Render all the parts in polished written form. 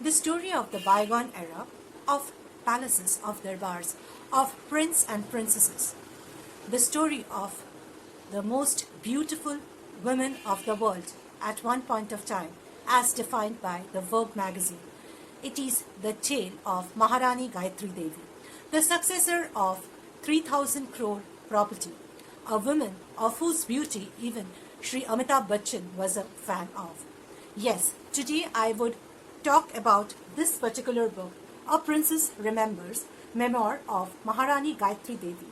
the story of the bygone era, of palaces, of darbars, of prince and princesses, the story of the most beautiful women of the world at one point of time, as defined by the Vogue magazine. It is the tale of Maharani Gayatri Devi, the successor of 3,000 crore property, a woman of whose beauty even Sri Amitabh Bachchan was a fan of. Yes, today I would talk about this particular book, A Princess Remembers, Memoir of Maharani Gayatri Devi,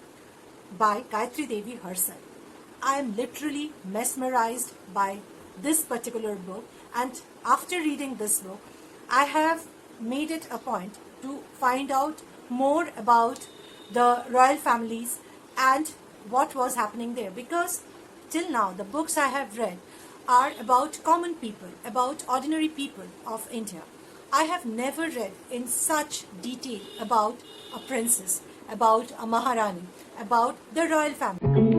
by Gayatri Devi herself. I am literally mesmerized by this particular book, and after reading this book, I have made it a point to find out more about the royal families and what was happening there, because till now the books I have read are about common people, about ordinary people of India. I have never read in such detail about a princess, about a Maharani, about the royal family.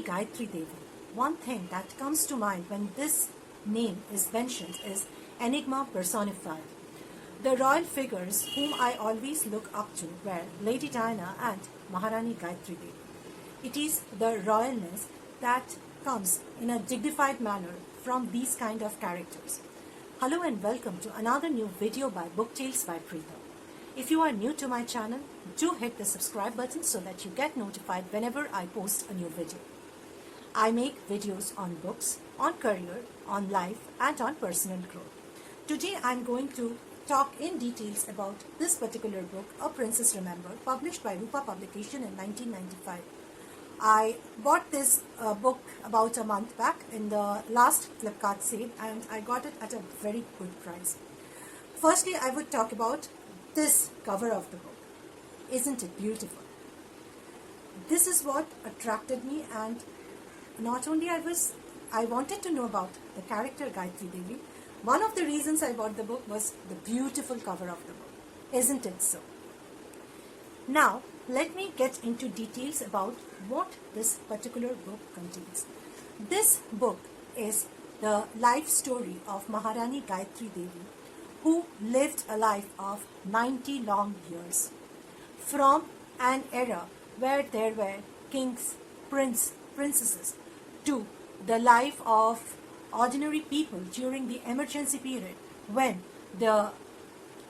Gayatri Devi. One thing that comes to mind when this name is mentioned is enigma personified. The royal figures whom I always look up to were Lady Diana and Maharani Gayatri Devi. It is the royalness that comes in a dignified manner from these kind of characters. Hello and welcome to another new video by BookTales by Pritha. If you are new to my channel, do hit the subscribe button so that you get notified whenever I post a new video. I make videos on books, on career, on life and on personal growth. Today I am going to talk in details about this particular book, A Princess Remembered, published by Rupa Publication in 1995. I bought this book about a month back in the last Flipkart sale and I got it at a very good price. Firstly, I would talk about this cover of the book. Isn't it beautiful? This is what attracted me, and not only I wanted to know about the character Gayatri Devi. One of the reasons I bought the book was the beautiful cover of the book. Isn't it so? Now, let me get into details about what this particular book contains. This book is the life story of Maharani Gayatri Devi, who lived a life of 90 long years. From an era where there were kings, princesses, to the life of ordinary people during the emergency period when the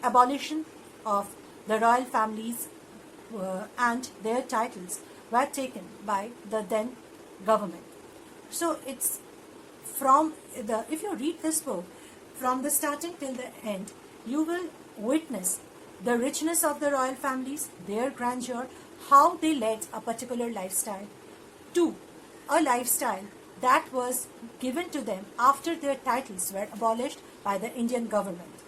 abolition of the royal families and their titles were taken by the then government. So it's if you read this book from the starting till the end, you will witness the richness of the royal families, their grandeur, how they led a particular lifestyle, to a lifestyle that was given to them after their titles were abolished by the Indian government.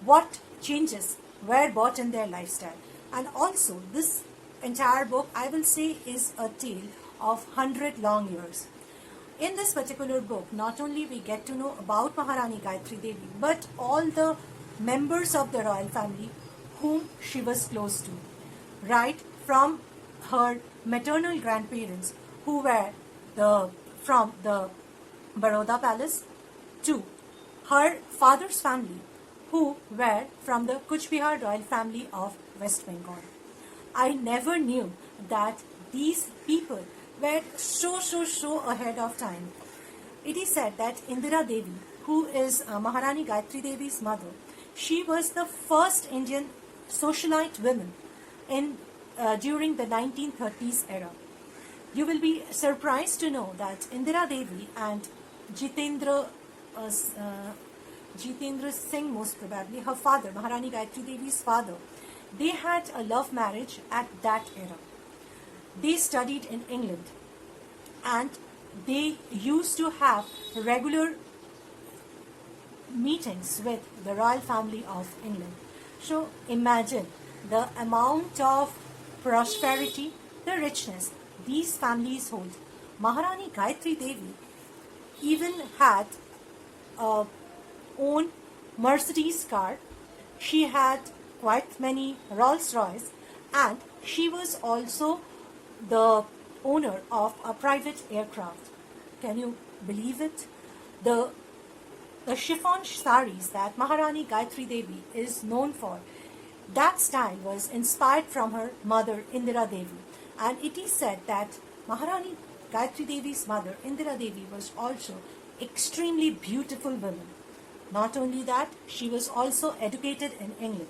What changes were brought in their lifestyle. And also, this entire book, I will say, is a tale of 100 long years. In this particular book, not only we get to know about Maharani Gayatri Devi, but all the members of the royal family whom she was close to, right from her maternal grandparents who were from the Baroda Palace to her father's family who were from the Kuch Bihar royal family of West Bengal. I never knew that these people were so ahead of time. It is said that Indira Devi, who is Maharani Gayatri Devi's mother, she was the first Indian socialite woman during the 1930s era. You will be surprised to know that Indira Devi and Jitendra Singh, most probably, her father, Maharani Gayatri Devi's father, they had a love marriage at that era. They studied in England and they used to have regular meetings with the royal family of England. So imagine the amount of prosperity, the richness these families hold. Maharani Gayatri Devi even had a own Mercedes car. She had quite many Rolls Royce, and she was also the owner of a private aircraft. Can you believe it? The chiffon saris that Maharani Gayatri Devi is known for, that style was inspired from her mother Indira Devi. And it is said that Maharani Gayatri Devi's mother Indira Devi was also extremely beautiful woman. Not only that, she was also educated in England.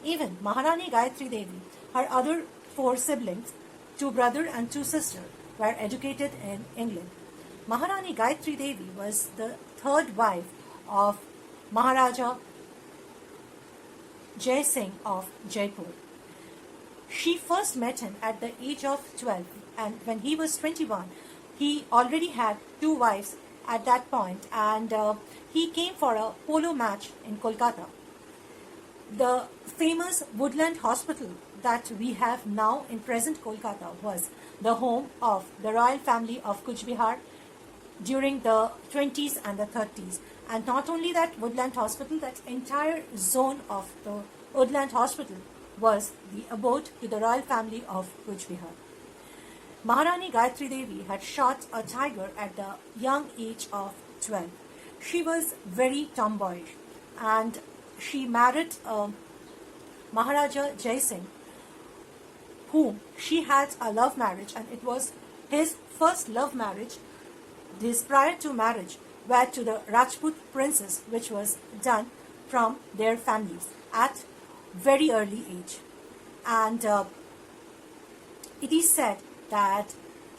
Even Maharani Gayatri Devi, her other 4 siblings, 2 brothers and 2 sisters, were educated in England. Maharani Gayatri Devi was the 3rd wife of Maharaja Jai Singh of Jaipur. She first met him at the age of 12, and when he was 21, he already had 2 wives at that point, and he came for a polo match in Kolkata. The famous Woodland Hospital that we have now in present Kolkata was the home of the royal family of Kuch Bihar during the 20s and the 30s. And not only that Woodland Hospital, that entire zone of the Woodland Hospital was the abode to the royal family of Kuch Bihar. Maharani Gayatri Devi had shot a tiger at the young age of 12. She was very tomboyish, and she married Maharaja Jai Singh, whom she had a love marriage, and it was his first love marriage. His prior to marriage were to the Rajput princess, which was done from their families at very early age. And it is said that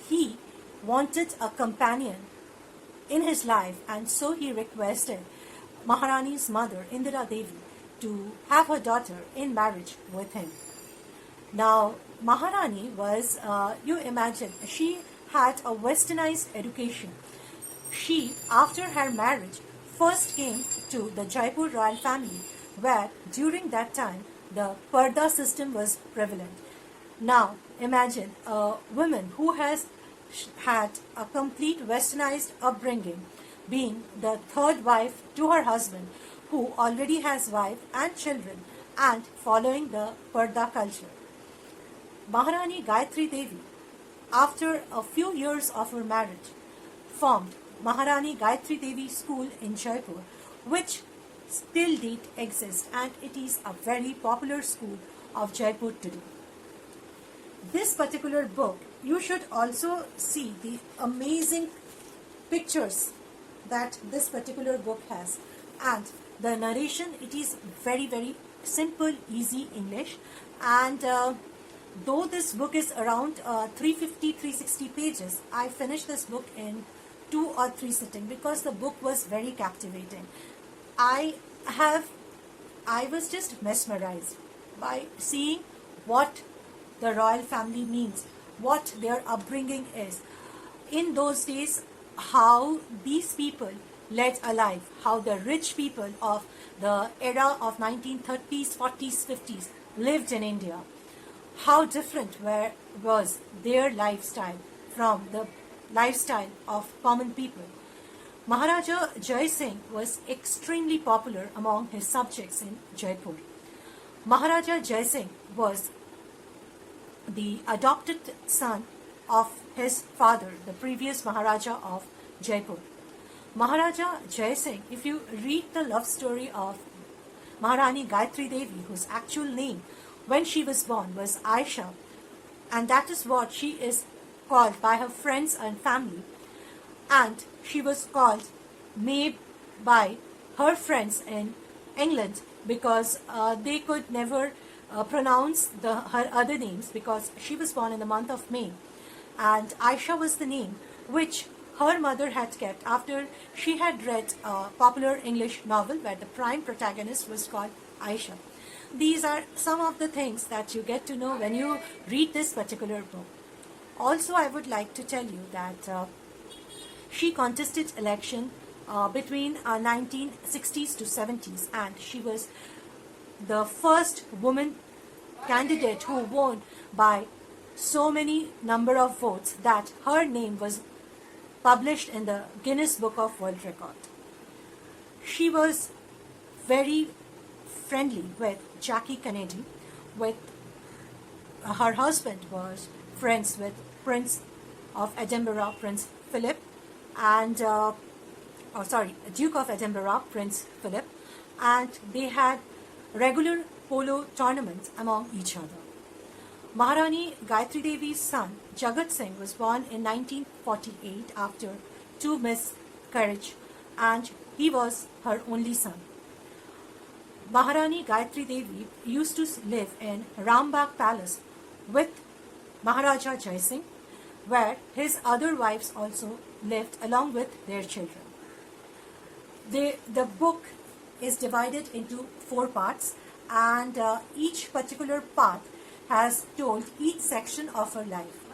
he wanted a companion in his life, and so he requested Maharani's mother Indira Devi to have her daughter in marriage with him. Now Maharani was, you imagine, she had a westernized education. She, after her marriage, first came to the Jaipur royal family, where during that time the Parda system was prevalent. Now imagine a woman who has had a complete westernized upbringing, being the 3rd wife to her husband, who already has wife and children, and following the Parda culture. Maharani Gayatri Devi, after a few years of her marriage, formed Maharani Gayatri Devi School in Jaipur, which still date exists, and it is a very popular school of Jaipur today. This particular book, you should also see the amazing pictures that this particular book has, and the narration, it is very simple, easy English, and though this book is around 350-360 pages, I finished this book in 2 or 3 sittings because the book was very captivating. I was just mesmerized by seeing what the royal family means, what their upbringing is, in those days how these people led a life, how the rich people of the era of 1930s, 40s, 50s lived in India, how different was their lifestyle from the lifestyle of common people. Maharaja Jai Singh was extremely popular among his subjects in Jaipur. Maharaja Jai Singh was the adopted son of his father, the previous Maharaja of Jaipur. Maharaja Jai Singh, if you read the love story of Maharani Gayatri Devi, whose actual name when she was born was Aisha, and that is what she is called by her friends and family, and she was called Mabe by her friends in England because they could never pronounce her other names, because she was born in the month of May, and Aisha was the name which her mother had kept after she had read a popular English novel where the prime protagonist was called Aisha. These are some of the things that you get to know when you read this particular book. Also, I would like to tell you that she contested election between 1960s to 70s, and she was the first woman candidate who won by so many number of votes that her name was published in the Guinness Book of World Record. She was very friendly with Jackie Kennedy. With her husband was friends with Prince of Edinburgh, Prince Philip, and Duke of Edinburgh, Prince Philip, and they had regular polo tournaments among each other. Maharani Gayatri Devi's son Jagat Singh was born in 1948 after 2 miscarriages, and he was her only son. Maharani Gayatri Devi used to live in Rambagh Palace with Maharaja Jai Singh, where his other wives also lived along with their children. The book is divided into 4 parts, and each particular part has told each section of her life.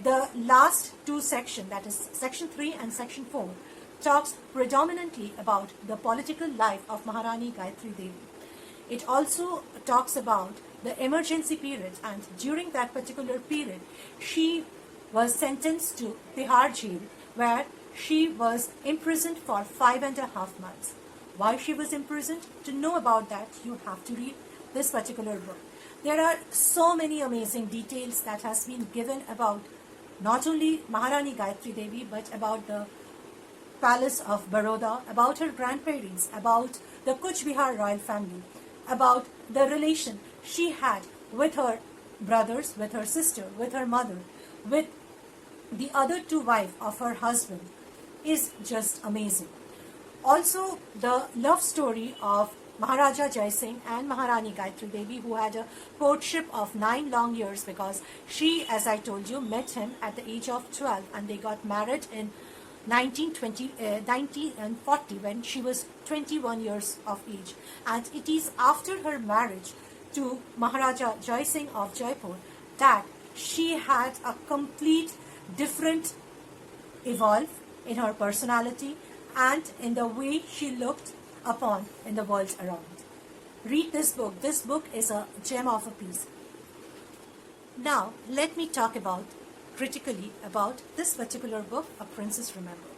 The last 2 sections, that is section 3 and section 4, talks predominantly about the political life of Maharani Gayatri Devi. It also talks about the emergency period, and during that particular period, she was sentenced to Tihar jail, where she was imprisoned for 5.5 months. Why she was imprisoned? To know about that, you have to read this particular book. There are so many amazing details that has been given about not only Maharani Gayatri Devi, but about the Palace of Baroda, about her grandparents, about the Kuch Bihar royal family, about the relation she had with her brothers, with her sister, with her mother, with the other 2 wives of her husband, is just amazing. Also, the love story of Maharaja Jai Singh and Maharani Gayatri Devi, who had a courtship of 9 long years, because she, as I told you, met him at the age of 12, and they got married in 1940 when she was 21 years of age. And it is after her marriage to Maharaja Jai Singh of Jaipur that she had a complete different evolve in her personality and in the way she looked upon in the world around. Read this book. This book is a gem of a piece. Now, let me talk critically about this particular book, A Princess Remember.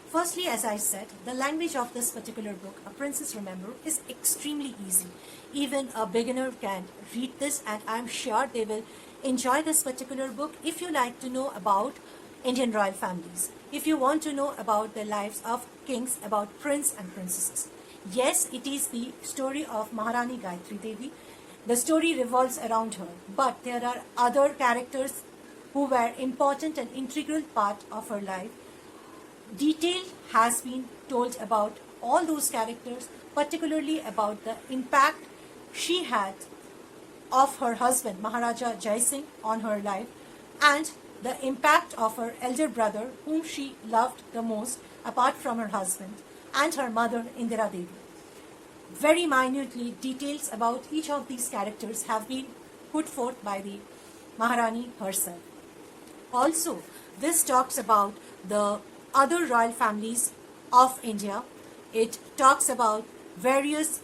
Firstly, as I said, the language of this particular book, A Princess Remember, is extremely easy. Even a beginner can read this, and I'm sure they will enjoy this particular book if you like to know about Indian royal families, if you want to know about the lives of kings, about prince and princesses. Yes, it is the story of Maharani Gayatri Devi. The story revolves around her, but there are other characters who were important and integral part of her life. Detail has been told about all those characters, particularly about the impact she had of her husband Maharaja Jai Singh on her life, and the impact of her elder brother, whom she loved the most apart from her husband, and her mother Indira Devi. Very minutely, details about each of these characters have been put forth by the Maharani herself. Also, this talks about the other royal families of India. It talks about various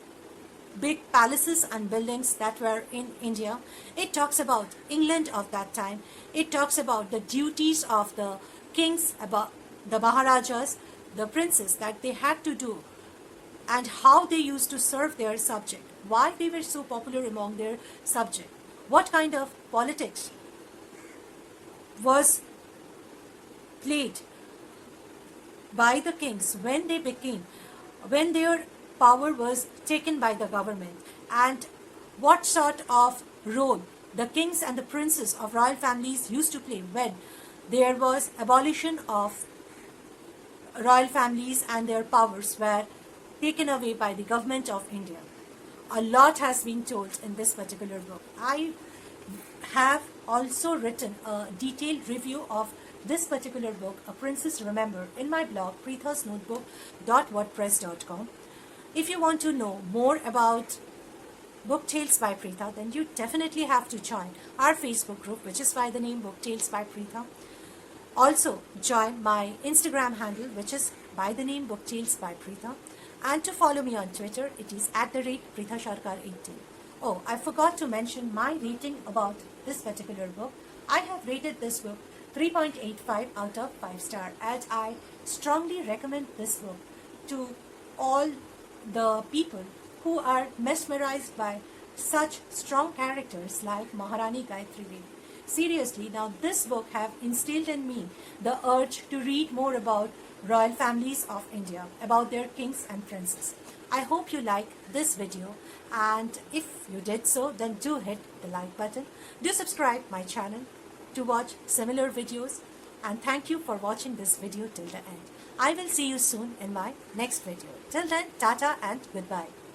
big palaces and buildings that were in India. It talks about England of that time. It talks about the duties of the kings, about the Maharajas, the princes that they had to do, and how they used to serve their subject, why they were so popular among their subject, what kind of politics was played by the kings when their power was taken by the government, and what sort of role the kings and the princes of royal families used to play when there was abolition of royal families and their powers were taken away by the government of India. A lot has been told in this particular book. I have also written a detailed review of this particular book, A Princess Remember, in my blog prithasnotebook.wordpress.com. If you want to know more about Book Tales by Pritha, then you definitely have to join our Facebook group, which is by the name Book Tales by Pritha. Also join my Instagram handle, which is by the name Book Tales by Pritha. And to follow me on Twitter, it is @PrithaSharkar18. Oh, I forgot to mention my rating about this particular book. I have rated this book 3.85 out of 5 star, as I strongly recommend this book to all the people who are mesmerized by such strong characters like Maharani Gayatri Devi. Seriously, now this book have instilled in me the urge to read more about royal families of India, about their kings and princes. I hope you like this video, and if you did so, then do hit the like button. Do subscribe my channel to watch similar videos, and thank you for watching this video till the end. I will see you soon in my next video. Till then, tata and goodbye.